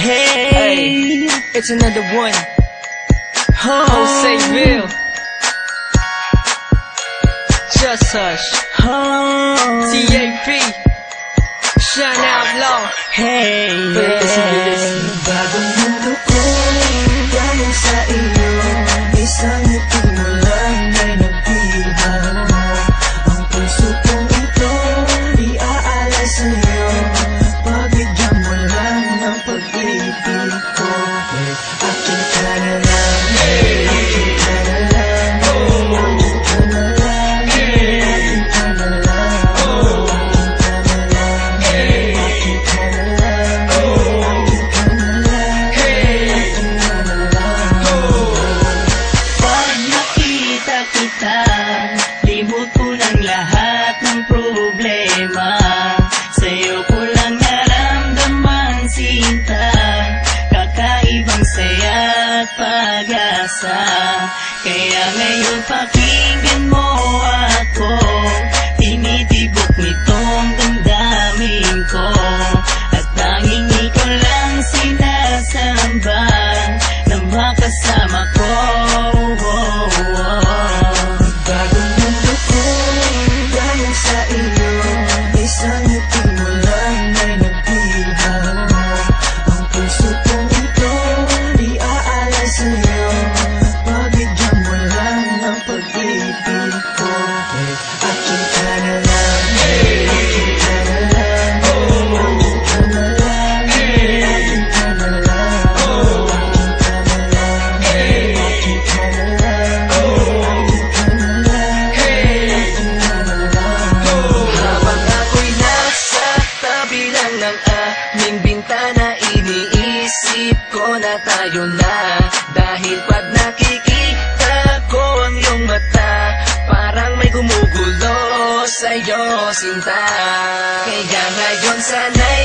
Hey, it's another one. Joseville. Just Hush. TAP. Shine Outlaw. Hey, bagong mundo ko dahil sa iyo. Isang ngiti mo lang ay nagbihan mo. Ang puso kong ito iaalay sa'yo. Pabigyan mo lang ng pag-ibig ko. Akin ka na lang, akin ka na lang, akin ka na lang, akin ka na lang, akin ka na lang, akin ka na lang, akin ka na lang, akin ka na lang. Pag nakita kita, limot ko ng lahat ng problema. Sa'yo ko lang naramdaman sinta, kakaibang saya at pag-asa. Kaya ngayon pakinggan mo ako, tinitibok nitong damdamin ko. At tanging ikaw lang sinasamba na makasama ko. Bagong mundo ko dahil sa iyo. Isang ngiti mo lang ay nagbihan mo. Ang puso kong ito iaalay sa'yo. Pabigyan mo lang ng pag-ibig ko. Akin ka na lang, akin ka na lang, akin ka na lang, akin ka na lang, akin ka na lang, akin ka na lang, akin ka na lang, akin ka na lang. habang ako'y nasa tabi lang ng aming bintana, iniisip ko na tayo na. Dahil pag nakikita ko ang iyong mata, parang may gumugulo sa'yo, sinta. Kaya ngayon sana'y